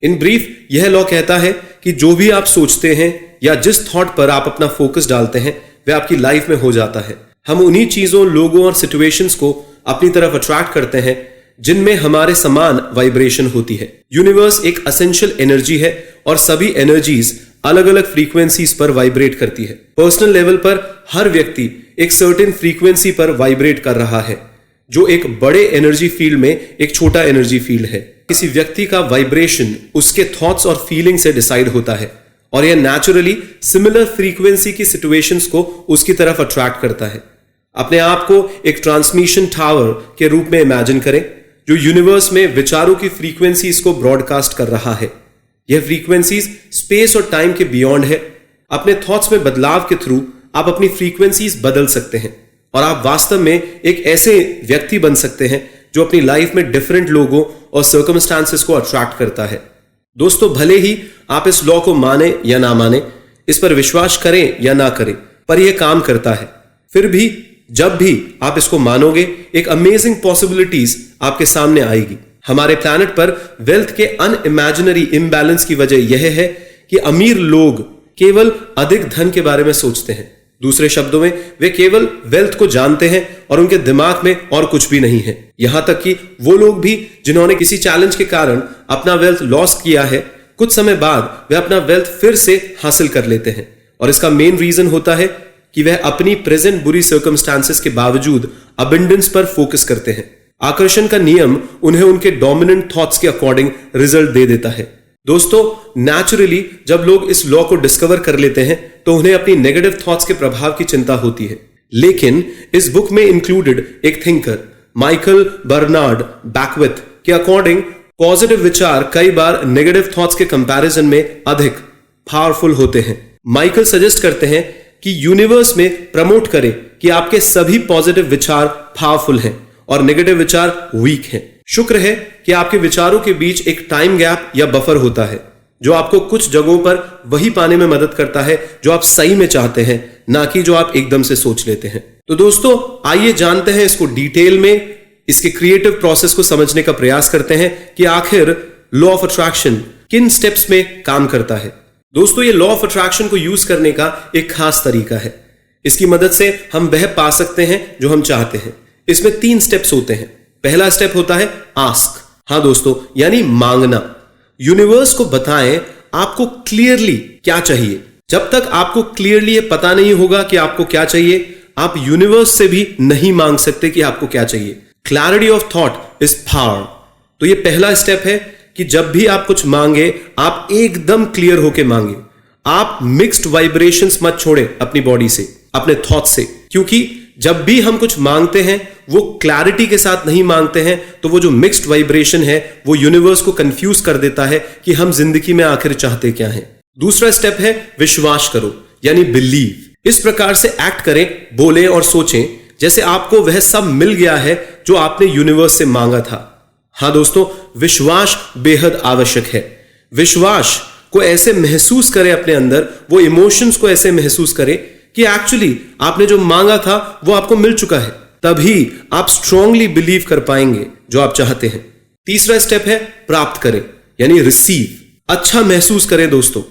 In brief, यह law कहता है कि जो भी आप सोचते हैं या जिस थॉट पर आप अपना फोकस डालते हैं वह आपकी लाइफ में हो जाता है। हम उन्हीं चीजों, लोगों और सिचुएशंस को अपनी तरफ अट्रैक्ट करते हैं जिनमें हमारे समान वाइब्रेशन होती है। यूनिवर्स एक एसेंशियल एनर्जी है और सभी एनर्जीज अलग अलग फ्रीक्वेंसीज पर वाइब्रेट करती है। पर्सनल लेवल पर हर व्यक्ति एक सर्टेन फ्रीक्वेंसी पर वाइब्रेट कर रहा है, जो एक बड़े एनर्जी फील्ड में एक छोटा एनर्जी फील्ड है। किसी व्यक्ति का वाइब्रेशन उसके थॉट्स और फीलिंग से डिसाइड होता है और यह नेचुरली सिमिलर फ्रीक्वेंसी की सिचुएशंस को उसकी तरफ अट्रैक्ट करता है। अपने आप को एक ट्रांसमिशन टावर के रूप में इमेजिन करें जो यूनिवर्स में विचारों की फ्रीक्वेंसीज को ब्रॉडकास्ट कर रहा है। यह फ्रीक्वेंसीज स्पेस और टाइम के बियॉन्ड है। अपने थॉट्स में बदलाव के थ्रू आप अपनी फ्रीक्वेंसीज बदल सकते हैं और आप वास्तव में एक ऐसे व्यक्ति बन सकते हैं जो अपनी लाइफ में डिफरेंट लोगों और सर्कमस्टांसेस को अट्रैक्ट करता है। दोस्तों, भले ही आप इस लॉ को माने या ना माने, इस पर विश्वास करें या ना करें, पर यह काम करता है। फिर भी जब भी आप इसको मानोगे, एक अमेजिंग पॉसिबिलिटीज आपके सामने आएगी। हमारे प्लैनेट पर वेल्थ के अनइमेजिनरी इम्बैलेंस की वजह यह है कि अमीर लोग केवल अधिक धन के बारे में सोचते हैं। दूसरे शब्दों में, वे केवल वेल्थ को जानते हैं और उनके दिमाग में और कुछ भी नहीं है। यहां तक कि वो लोग भी जिन्होंने किसी चैलेंज के कारण अपना वेल्थ लॉस किया है, कुछ समय बाद वे अपना वेल्थ फिर से हासिल कर लेते हैं। और इसका मेन रीजन होता है कि वह अपनी प्रेजेंट बुरी सर्कमस्टांसेस के बावजूद अबंडेंस पर फोकस करते हैं। आकर्षण का नियम उन्हें उनके डोमिनेंट थॉट्स के अकॉर्डिंग रिजल्ट दे देता है। दोस्तों, नेचुरली जब लोग इस लॉ को डिस्कवर कर लेते हैं तो उन्हें अपनी नेगेटिव थॉट्स के प्रभाव की चिंता होती है। लेकिन इस बुक में इंक्लूडेड एक थिंकर माइकल बर्नार्ड बैकविथ के अकॉर्डिंग पॉजिटिव विचार कई बार नेगेटिव थॉट्स के कंपैरिजन में अधिक पावरफुल होते हैं। माइकल सजेस्ट करते हैं कि यूनिवर्स में प्रमोट करें कि आपके सभी पॉजिटिव विचार पावरफुल हैं और नेगेटिव विचार वीक हैं। शुक्र है कि आपके विचारों के बीच एक टाइम गैप या बफर होता है जो आपको कुछ जगहों पर वही पाने में मदद करता है जो आप सही में चाहते हैं, ना कि जो आप एकदम से सोच लेते हैं। तो दोस्तों, आइए जानते हैं इसको डिटेल में, इसके क्रिएटिव प्रोसेस को समझने का प्रयास करते हैं कि आखिर लॉ ऑफ अट्रैक्शन किन स्टेप्स में काम करता है। दोस्तों, ये लॉ ऑफ अट्रैक्शन को यूज करने का एक खास तरीका है। इसकी मदद से हम वह पा सकते हैं जो हम चाहते हैं। इसमें 3 स्टेप्स होते हैं। पहला स्टेप होता है आस्क। हाँ दोस्तों, यानी मांगना। यूनिवर्स को बताएं आपको क्लियरली क्या चाहिए। जब तक आपको क्लियरली ये पता नहीं होगा कि आपको क्या चाहिए, आप यूनिवर्स से भी नहीं मांग सकते कि आपको क्या चाहिए। Clarity of thought is power. तो ये पहला स्टेप है कि जब भी आप कुछ मांगे, आप एकदम क्लियर होके मांगे। आप मिक्स्ड वाइब्रेशंस मत छोड़ें अपनी बॉडी से, अपने थॉट से, क्योंकि जब भी हम कुछ मांगते हैं वो क्लैरिटी के साथ नहीं मांगते हैं तो वो जो मिक्स्ड वाइब्रेशन है वो यूनिवर्स को कंफ्यूज कर देता है कि हम जिंदगी में आखिर चाहते क्या हैं। दूसरा स्टेप है विश्वास करो, यानी बिलीव। इस प्रकार से एक्ट करें, बोलें और सोचें जैसे आपको वह सब मिल गया है जो आपने यूनिवर्स से मांगा था। हाँ दोस्तों, विश्वास बेहद आवश्यक है। विश्वास को ऐसे महसूस करें अपने अंदर, वो इमोशंस को ऐसे महसूस करें कि एक्चुअली आपने जो मांगा था वो आपको मिल चुका है। तभी आप स्ट्रांगली बिलीव कर पाएंगे जो आप चाहते हैं। तीसरा स्टेप है प्राप्त करें, यानी रिसीव। अच्छा महसूस करें दोस्तों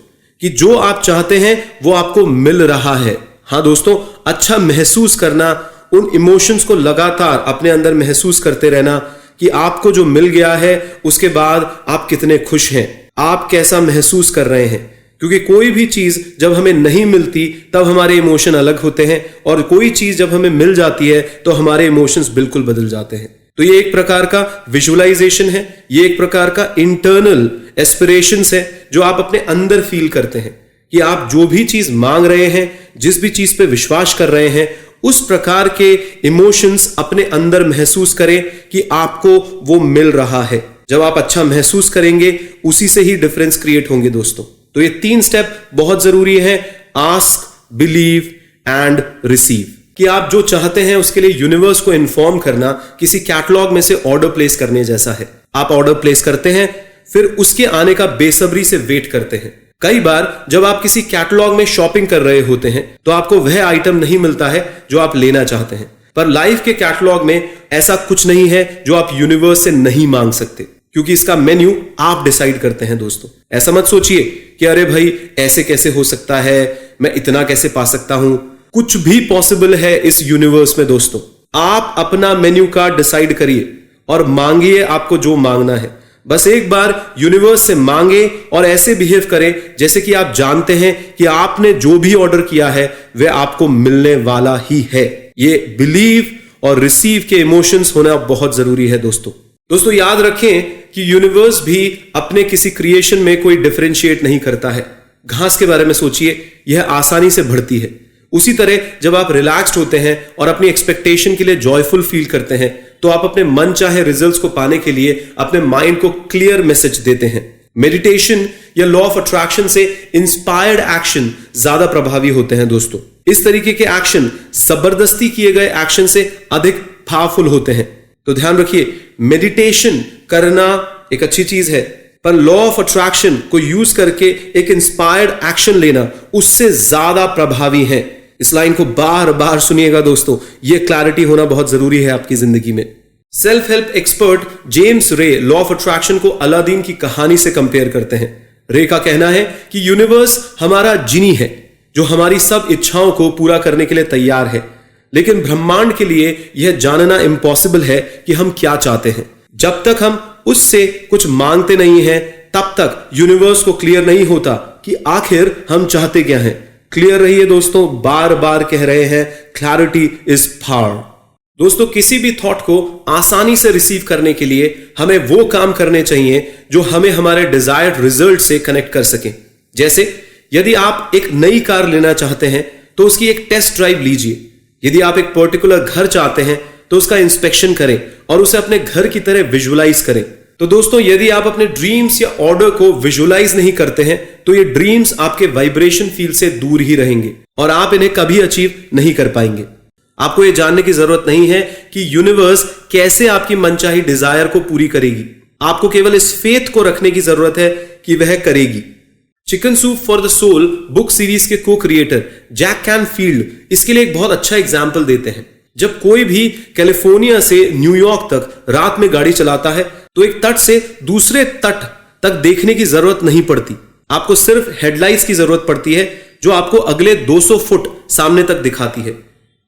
कि जो आप चाहते हैं वो आपको मिल रहा है। हाँ दोस्तों, अच्छा महसूस करना, उन इमोशंस को लगातार अपने अंदर महसूस करते रहना कि आपको जो मिल गया है उसके बाद आप कितने खुश हैं, आप कैसा महसूस कर रहे हैं। क्योंकि कोई भी चीज जब हमें नहीं मिलती तब हमारे इमोशन अलग होते हैं, और कोई चीज जब हमें मिल जाती है तो हमारे इमोशंस बिल्कुल बदल जाते हैं। तो ये एक प्रकार का विजुअलाइजेशन है, ये एक प्रकार का इंटरनल एस्पिरेशंस है जो आप अपने अंदर फील करते हैं कि आप जो भी चीज मांग रहे हैं, जिस भी चीज पे विश्वास कर रहे हैं, उस प्रकार के इमोशंस अपने अंदर महसूस करें कि आपको वो मिल रहा है। जब आप अच्छा महसूस करेंगे उसी से ही डिफरेंस क्रिएट होंगे दोस्तों। तो ये 3 स्टेप बहुत जरूरी है, आस्क, बिलीव एंड रिसीव। कि आप जो चाहते हैं उसके लिए यूनिवर्स को इन्फॉर्म करना किसी कैटलॉग में से ऑर्डर प्लेस करने जैसा है। आप ऑर्डर प्लेस करते हैं, फिर उसके आने का बेसब्री से वेट करते हैं। कई बार जब आप किसी कैटलॉग में शॉपिंग कर रहे होते हैं तो आपको वह आइटम नहीं मिलता है जो आप लेना चाहते हैं, पर लाइफ के कैटलॉग में ऐसा कुछ नहीं है जो आप यूनिवर्स से नहीं मांग सकते, क्योंकि इसका मेन्यू आप डिसाइड करते हैं दोस्तों। ऐसा मत सोचिए कि अरे भाई ऐसे कैसे हो सकता है, मैं इतना कैसे पा सकता हूं। कुछ भी पॉसिबल है इस यूनिवर्स में दोस्तों। आप अपना मेन्यू कार्ड डिसाइड करिए और मांगिए आपको जो मांगना है। बस एक बार यूनिवर्स से मांगे और ऐसे बिहेव करें जैसे कि आप जानते हैं कि आपने जो भी ऑर्डर किया है वह आपको मिलने वाला ही है। ये बिलीव और रिसीव के इमोशंस होना बहुत जरूरी है दोस्तों याद रखें कि यूनिवर्स भी अपने किसी क्रिएशन में कोई डिफरेंशिएट नहीं करता है। घास के बारे में सोचिए, यह आसानी से बढ़ती है। उसी तरह जब आप रिलैक्स्ड होते हैं और अपनी एक्सपेक्टेशन के लिए जॉयफुल फील करते हैं तो आप अपने मन चाहे रिजल्ट्स को पाने के लिए अपने माइंड को क्लियर मैसेज देते हैं। मेडिटेशन या लॉ ऑफ अट्रैक्शन से इंस्पायर्ड एक्शन ज्यादा प्रभावी होते हैं दोस्तों। इस तरीके के एक्शन जबरदस्ती किए गए एक्शन से अधिक पावरफुल होते हैं। तो ध्यान रखिए, मेडिटेशन करना एक अच्छी चीज है, पर लॉ ऑफ अट्रैक्शन को यूज करके एक इंस्पायर्ड एक्शन लेना उससे ज्यादा प्रभावी है। इस लाइन को बार बार सुनिएगा दोस्तों, यह क्लैरिटी होना बहुत जरूरी है आपकी जिंदगी में। सेल्फ हेल्प एक्सपर्ट जेम्स रे लॉ ऑफ अट्रैक्शन को अलादीन की कहानी से कंपेयर करते हैं। रे का कहना है कि यूनिवर्स हमारा जिनी है जो हमारी सब इच्छाओं को पूरा करने के लिए तैयार है, लेकिन ब्रह्मांड के लिए यह जानना इम्पॉसिबल है कि हम क्या चाहते हैं। जब तक हम उससे कुछ मांगते नहीं हैं तब तक यूनिवर्स को क्लियर नहीं होता कि आखिर हम चाहते क्या हैं। क्लियर रहिए दोस्तों, बार बार कह रहे हैं, क्लैरिटी इज पावर। दोस्तों किसी भी थॉट को आसानी से रिसीव करने के लिए हमें वो काम करने चाहिए जो हमें हमारे डिजायर्ड रिजल्ट से कनेक्ट कर सके। जैसे यदि आप एक नई कार लेना चाहते हैं तो उसकी एक टेस्ट ड्राइव लीजिए। यदि आप एक पर्टिकुलर घर चाहते हैं तो उसका इंस्पेक्शन करें और उसे अपने घर की तरह विजुअलाइज करें। तो दोस्तों यदि आप अपने ड्रीम्स या ऑर्डर को विजुअलाइज नहीं करते हैं तो ये ड्रीम्स आपके वाइब्रेशन फील्ड से दूर ही रहेंगे और आप इन्हें कभी अचीव नहीं कर पाएंगे। आपको यह जानने की जरूरत नहीं है कि यूनिवर्स कैसे आपकी मनचाही डिजायर को पूरी करेगी। आपको केवल इस फेथ को रखने की जरूरत है कि वह करेगी। Chicken soup for the soul book series के को क्रिएटर जैक कैनफील्ड इसके लिए एक बहुत अच्छा एग्जाम्पल देते हैं। जब कोई भी कैलिफोर्निया से न्यूयॉर्क तक रात में गाड़ी चलाता है तो एक तट से दूसरे तट तक देखने की जरूरत नहीं पड़ती। आपको सिर्फ हेडलाइट्स की जरूरत पड़ती है जो आपको अगले 200 फुट सामने तक दिखाती है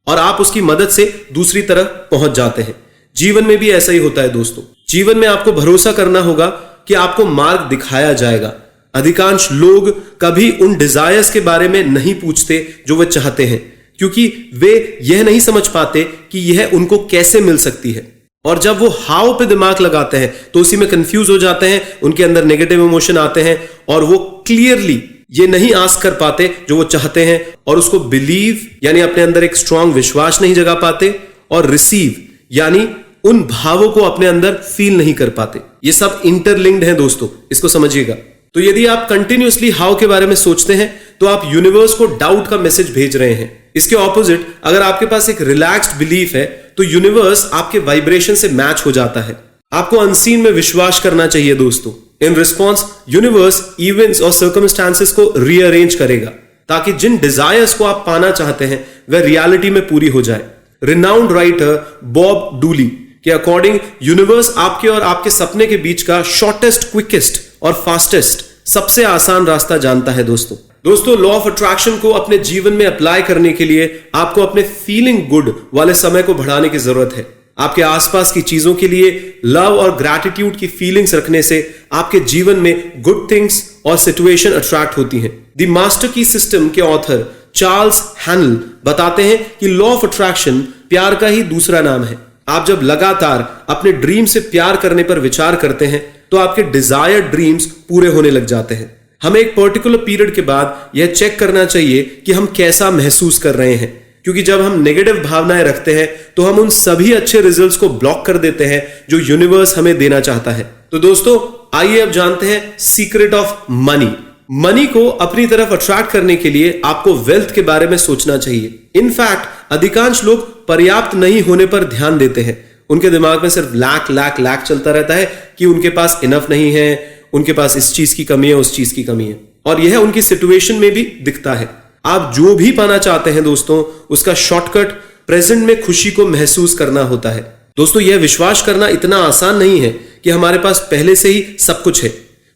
और आप उसकी मदद से दूसरी तरफ पहुंच जाते हैं। जीवन में भी ऐसा ही होता है दोस्तों। जीवन में आपको भरोसा करना होगा कि आपको मार्ग दिखाया जाएगा। अधिकांश लोग कभी उन डिजायर्स के बारे में नहीं पूछते जो वे चाहते हैं, क्योंकि वे यह नहीं समझ पाते कि यह उनको कैसे मिल सकती है। और जब वो हाउ पे दिमाग लगाते हैं तो उसी में कंफ्यूज हो जाते हैं, उनके अंदर नेगेटिव इमोशन आते हैं और वो क्लियरली ये नहीं आस्क कर पाते जो वो चाहते हैं और उसको बिलीव यानी अपने अंदर एक स्ट्रांग विश्वास नहीं जगा पाते और रिसीव यानी उन भावों को अपने अंदर फील नहीं कर पाते। ये सब इंटरलिंक्ड हैं दोस्तों, इसको समझिएगा। तो यदि आप कंटिन्यूअसली हाउ के बारे में सोचते हैं तो आप यूनिवर्स को डाउट का मैसेज भेज रहे हैं। इसके ऑपोजिट अगर आपके पास एक रिलैक्स्ड बिलीफ है तो यूनिवर्स आपके वाइब्रेशन से मैच हो जाता है। आपको अनसीन में विश्वास करना चाहिए दोस्तों। इन रिस्पॉन्स यूनिवर्स इवेंट्स और सर्कमस्टांसेस को रीअरेंज करेगा ताकि जिन डिजायर्स को आप पाना चाहते हैं वह रियलिटी में पूरी हो जाए। रिनाउंड राइटर बॉब डूली के अकॉर्डिंग यूनिवर्स आपके और आपके सपने के बीच का शॉर्टेस्ट, क्विकेस्ट और फास्टेस्ट सबसे आसान रास्ता जानता है दोस्तों लॉ ऑफ अट्रैक्शन को अपने जीवन में अप्लाई करने के लिए आपको अपने फीलिंग गुड वाले समय को बढ़ाने की जरूरत है। आपके आसपास की चीजों के लिए लव और ग्रैटिट्यूड की फीलिंग्स रखने से आपके जीवन में गुड थिंग्स और सिचुएशन अट्रैक्ट होती हैं। द मास्टर की सिस्टम के ऑथर चार्ल्स हैनल बताते हैं कि लॉ ऑफ अट्रैक्शन प्यार का ही दूसरा नाम है। आप जब लगातार अपने ड्रीम से प्यार करने पर विचार करते हैं तो आपके डिजायर्ड ड्रीम्स पूरे होने लग जाते हैं। हमें एक पर्टिकुलर पीरियड के बाद यह चेक करना चाहिए कि हम कैसा महसूस कर रहे हैं, क्योंकि जब हम नेगेटिव भावनाएं रखते हैं तो हम उन सभी अच्छे रिजल्ट्स को ब्लॉक कर देते हैं जो यूनिवर्स हमें देना चाहता है। तो दोस्तों आइए अब जानते हैं सीक्रेट ऑफ मनी। मनी को अपनी तरफ अट्रैक्ट करने के लिए आपको वेल्थ के बारे में सोचना चाहिए। इनफैक्ट अधिकांश लोग पर्याप्त नहीं होने पर ध्यान देते हैं। उनके दिमाग में सिर्फ लाख चलता रहता है कि उनके पास इनफ नहीं है, उनके पास इस चीज की कमी है, उस चीज की कमी है, और यह उनकी सिचुएशन में भी दिखता है। आप जो भी पाना चाहते हैं दोस्तों उसका शॉर्टकट प्रेजेंट में खुशी को महसूस करना होता है। दोस्तों यह विश्वास करना इतना आसान नहीं है कि हमारे पास पहले से ही सब कुछ है,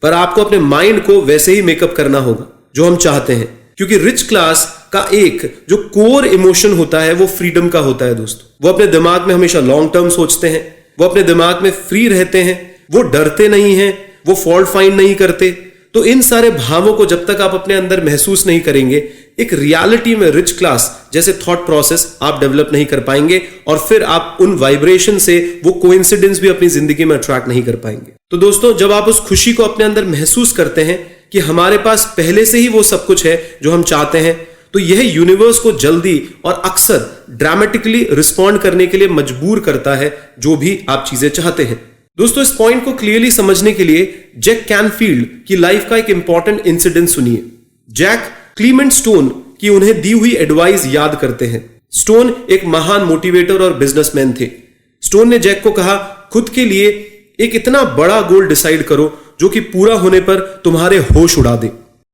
पर आपको अपने माइंड को वैसे ही मेकअप करना होगा जो हम चाहते हैं, क्योंकि रिच क्लास का एक जो कोर इमोशन होता है वो फ्रीडम का होता है दोस्तों। वो अपने दिमाग में हमेशा लॉन्ग टर्म सोचते हैं, वो अपने दिमाग में फ्री रहते हैं, वो डरते नहीं हैं, वो फॉल्ट फाइंड नहीं करते। तो इन सारे भावों को जब तक आप अपने अंदर महसूस नहीं करेंगे, एक रियलिटी में रिच क्लास जैसे थॉट प्रोसेस आप डेवलप नहीं कर पाएंगे, और फिर आप उन वाइब्रेशन से वो कोइंसिडेंस भी अपनी जिंदगी में अट्रैक्ट नहीं कर पाएंगे। तो दोस्तों जब आप उस खुशी को अपने अंदर महसूस करते हैं कि हमारे पास पहले से ही वो सब कुछ है जो हम चाहते हैं, तो यह यूनिवर्स को जल्दी और अक्सर ड्रामेटिकली रिस्पॉन्ड करने के लिए मजबूर करता है जो भी आप चीजें चाहते हैं। दोस्तों इस पॉइंट को क्लियरली समझने के लिए जैक कैनफील्ड की लाइफ का एक इंपॉर्टेंट इंसिडेंट सुनिए। जैक क्लीमेंट स्टोन की उन्हें दी हुई एडवाइस याद करते हैं। स्टोन एक महान मोटिवेटर और बिजनेसमैन थे। स्टोन ने जैक को कहा, खुद के लिए एक इतना बड़ा गोल डिसाइड करो जो कि पूरा होने पर तुम्हारे होश उड़ा दे।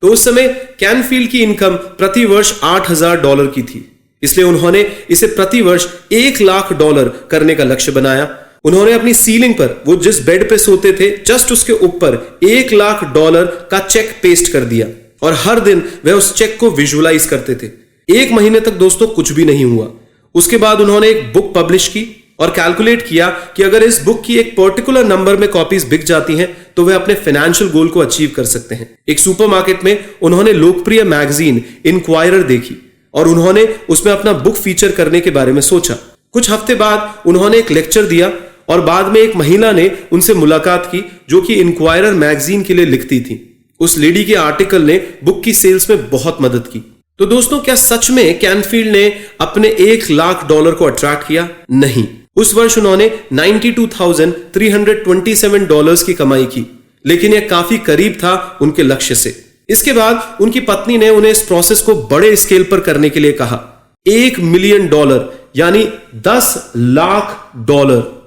तो उस समय कैनफील्ड की इनकम प्रति वर्ष $8,000 की थी, इसलिए उन्होंने इसे प्रति वर्ष $1 लाख करने का लक्ष्य बनाया। उन्होंने अपनी सीलिंग पर, वो जिस बेड पे सोते थे जस्ट उसके ऊपर $1 लाख का चेक पेस्ट कर दिया, और हर दिन वह उस चेक को विजुअलाइज करते थे। 1 महीने तक दोस्तों कुछ भी नहीं हुआ। उसके बाद उन्होंने एक बुक पब्लिश की और कैलकुलेट किया कि अगर इस बुक की एक पर्टिकुलर नंबर में कॉपीज बिक जाती हैं तो वे अपने फाइनेंशियल गोल को अचीव कर सकते हैं। एक सुपरमार्केट में उन्होंने लोकप्रिय मैगजीन इंक्वायरर देखी और उन्होंने उसमें अपना बुक फीचर करने के बारे में सोचा। कुछ हफ्ते बाद उन्होंने एक लेक्चर दिया और बाद में एक महिला ने उनसे मुलाकात की जो कि इंक्वायरर मैगजीन के लिए लिखती थी। उस लेडी के आर्टिकल ने बुक की सेल्स में बहुत मदद की। तो दोस्तों क्या सच में कैनफील्ड ने अपने $1 लाख को अट्रैक्ट किया? नहीं। उस वर्ष उन्होंने $92,327 की कमाई की, लेकिन यह काफी करीब था उनके लक्ष्य से। इसके बाद उनकी पत्नी ने उन्हें इस प्रोसेस को बड़े स्केल पर करने के लिए कहा। $1 मिलियन यानी $10 लाख।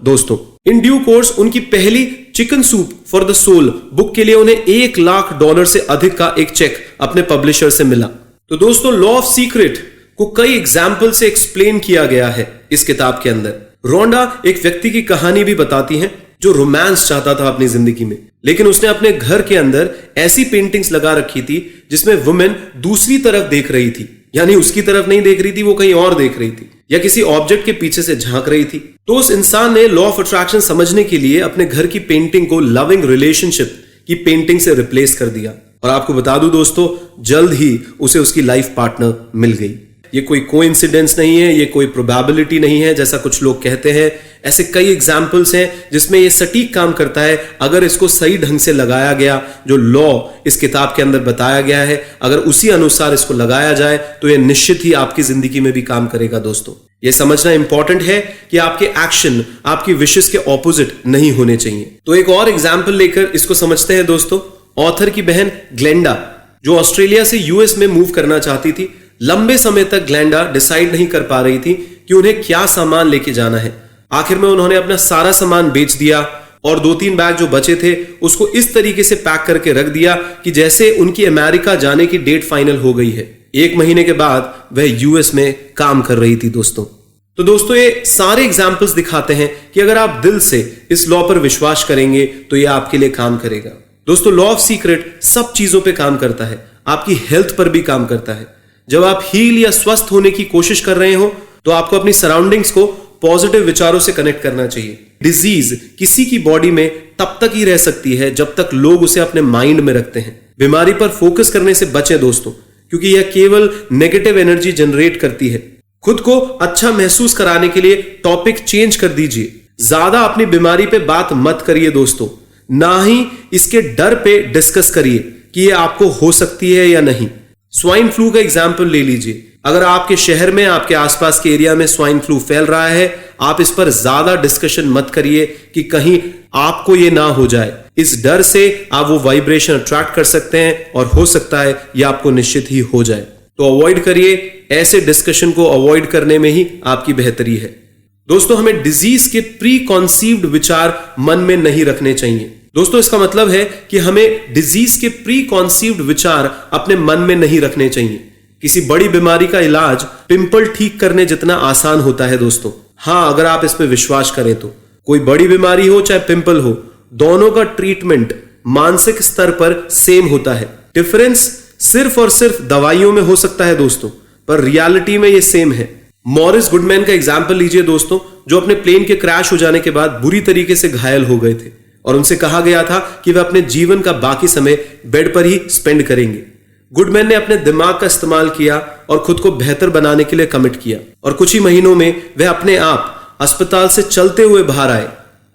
दोस्तों इन ड्यू कोर्स उनकी पहली chicken soup for the soul book के लिए उन्हें $1 लाख से अधिक का एक चेक अपने पब्लिशर से मिला। तो दोस्तों लॉ ऑफ सीक्रेट को कई एग्जाम्पल से एक्सप्लेन किया गया है इस किताब के अंदर। रोंडा एक व्यक्ति की कहानी भी बताती है जो रोमांस चाहता था अपनी जिंदगी में, लेकिन उसने अपने घर के अंदर ऐसी पेंटिंग्स लगा रखी थी जिसमें वुमेन दूसरी तरफ देख रही थी, यानी उसकी तरफ नहीं देख रही थी, वो कहीं और देख रही थी या किसी ऑब्जेक्ट के पीछे से झांक रही थी। तो उस इंसान ने लॉ ऑफ अट्रैक्शन समझने के लिए अपने घर की पेंटिंग को लविंग रिलेशनशिप की पेंटिंग से रिप्लेस कर दिया, और आपको बता दूं दोस्तों जल्द ही उसे उसकी लाइफ पार्टनर मिल गई। ये कोई कोइंसिडेंस नहीं है, ये कोई प्रोबेबिलिटी नहीं है जैसा कुछ लोग कहते हैं। ऐसे कई एग्जाम्पल्स हैं जिसमें ये सटीक काम करता है अगर इसको सही ढंग से लगाया गया। जो लॉ इस किताब के अंदर बताया गया है, अगर उसी अनुसार इसको लगाया जाए तो ये निश्चित ही आपकी जिंदगी में भी काम करेगा। दोस्तों ये समझना इंपॉर्टेंट है कि आपके एक्शन आपकी विशेस के ऑपोजिट नहीं होने चाहिए। तो एक और एग्जाम्पल लेकर इसको समझते हैं दोस्तों। ऑथर की बहन ग्लेंडा जो ऑस्ट्रेलिया से यूएस में मूव करना चाहती थी, लंबे समय तक ग्लेंडा डिसाइड नहीं कर पा रही थी कि उन्हें क्या सामान लेके जाना है। आखिर में उन्होंने अपना सारा सामान बेच दिया और 2-3 बैग जो बचे थे उसको इस तरीके से पैक करके रख दिया कि जैसे उनकी अमेरिका जाने की डेट फाइनल हो गई है। 1 महीने के बाद वह यूएस में काम कर रही थी दोस्तों। तो दोस्तों ये सारे एग्जाम्पल्स दिखाते हैं कि अगर आप दिल से इस लॉ पर विश्वास करेंगे तो ये आपके लिए काम करेगा। दोस्तों लॉ ऑफ सीक्रेट सब चीजों पे काम करता है, आपकी हेल्थ पर भी काम करता है। जब आप हील या स्वस्थ होने की कोशिश कर रहे हो तो आपको अपनी सराउंडिंग्स को पॉजिटिव विचारों से कनेक्ट करना चाहिए। डिजीज किसी की बॉडी में तब तक ही रह सकती है जब तक लोग उसे अपने माइंड में रखते हैं। बीमारी पर फोकस करने से बचें दोस्तों, क्योंकि यह केवल नेगेटिव एनर्जी जनरेट करती है। खुद को अच्छा महसूस कराने के लिए टॉपिक चेंज कर दीजिए। ज्यादा अपनी बीमारी पे बात मत करिए दोस्तों, ना ही इसके डर पे डिस्कस करिए कि यह आपको हो सकती है या नहीं। स्वाइन फ्लू का एग्जाम्पल ले लीजिए। अगर आपके शहर में, आपके आसपास के एरिया में स्वाइन फ्लू फैल रहा है, आप इस पर ज्यादा डिस्कशन मत करिए कि कहीं आपको ये ना हो जाए। इस डर से आप वो वाइब्रेशन अट्रैक्ट कर सकते हैं और हो सकता है ये आपको निश्चित ही हो जाए। तो अवॉइड करिए, ऐसे डिस्कशन को अवॉइड करने में ही आपकी बेहतरी है। दोस्तों हमें डिजीज के प्री कॉन्सीव्ड विचार मन में नहीं रखने चाहिए। दोस्तों इसका मतलब है कि हमें डिजीज के प्री कॉन्सीव्ड विचार अपने मन में नहीं रखने चाहिए। किसी बड़ी बीमारी का इलाज पिंपल ठीक करने जितना आसान होता है दोस्तों। हाँ, अगर आप इस पे विश्वास करें तो कोई बड़ी बीमारी हो चाहे पिंपल हो, दोनों का ट्रीटमेंट मानसिक स्तर पर सेम होता है। डिफरेंस सिर्फ और सिर्फ दवाइयों में हो सकता है दोस्तों, पर रियलिटी में ये सेम है। मॉरिस गुडमैन का एग्जाम्पल लीजिए दोस्तों, जो अपने प्लेन के क्रैश हो जाने के बाद बुरी तरीके से घायल हो गए थे और उनसे कहा गया था कि वे अपने जीवन का बाकी समय बेड पर ही स्पेंड करेंगे। गुडमैन ने अपने दिमाग का इस्तेमाल किया और खुद को बेहतर बनाने के लिए कमिट किया और कुछ ही महीनों में वह अपने आप अस्पताल से चलते हुए बाहर आए।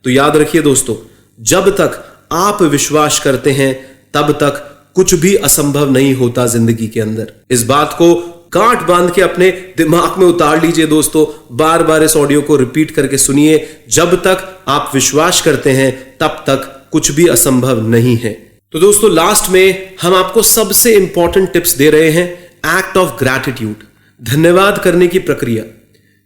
तो याद रखिए दोस्तों, जब तक आप विश्वास करते हैं तब तक कुछ भी असंभव नहीं होता जिंदगी के अंदर। इस बात को गांठ बांध के अपने दिमाग में उतार लीजिए दोस्तों, बार बार इस ऑडियो को रिपीट करके सुनिए। जब तक आप विश्वास करते हैं तब तक कुछ भी असंभव नहीं है। तो दोस्तों, लास्ट में हम आपको सबसे इंपॉर्टेंट टिप्स दे रहे हैं, एक्ट ऑफ ग्रैटिट्यूड, धन्यवाद करने की प्रक्रिया।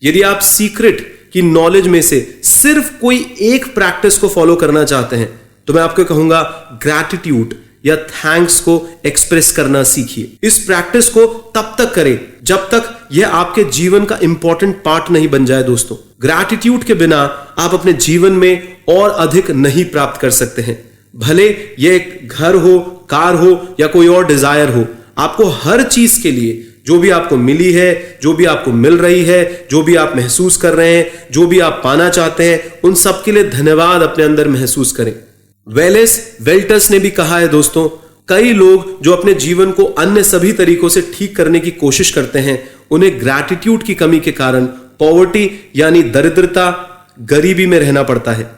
यदि आप सीक्रेट की नॉलेज में से सिर्फ कोई एक प्रैक्टिस को फॉलो करना चाहते हैं तो मैं आपको कहूंगा ग्रैटिट्यूड या थैंक्स को एक्सप्रेस करना सीखिए। इस प्रैक्टिस को तब तक करें जब तक यह आपके जीवन का इंपॉर्टेंट पार्ट नहीं बन जाए दोस्तों। ग्रैटिट्यूड के बिना आप अपने जीवन में और अधिक नहीं प्राप्त कर सकते हैं। भले यह एक घर हो, कार हो या कोई और डिजायर हो, आपको हर चीज के लिए, जो भी आपको मिली है, जो भी आपको मिल रही है, जो भी आप महसूस कर रहे हैं, जो भी आप पाना चाहते हैं, उन सब के लिए धन्यवाद अपने अंदर महसूस करें। वेलेस वेल्टर्स ने भी कहा है दोस्तों, कई लोग जो अपने जीवन को अन्य सभी तरीकों से ठीक करने की कोशिश करते हैं, उन्हें ग्रैटिट्यूड की कमी के कारण पॉवर्टी यानी दरिद्रता, गरीबी में रहना पड़ता है।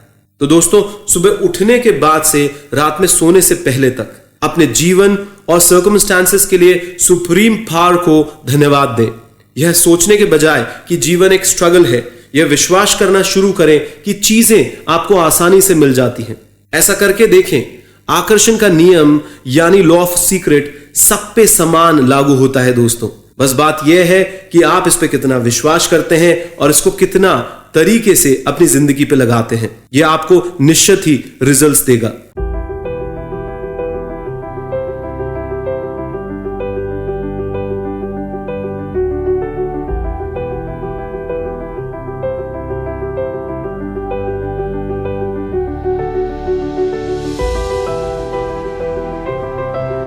तो दोस्तों, सुबह उठने के बाद से रात में सोने से पहले तक अपने जीवन और सर्कमस्टांसेस के लिए सुप्रीम पावर को धन्यवाद दें। यह सोचने के बजाय कि जीवन एक स्ट्रगल है, यह विश्वास करना शुरू करें कि चीजें आपको आसानी से मिल जाती हैं। ऐसा करके देखें, आकर्षण का नियम यानी लॉ ऑफ सीक्रेट सब पे समान लागू होता है दोस्तों। बस बात यह है कि आप इस पे कितना विश्वास करते हैं और इसको कितना तरीके से अपनी जिंदगी पे लगाते हैं। यह आपको निश्चित ही रिजल्ट्स देगा।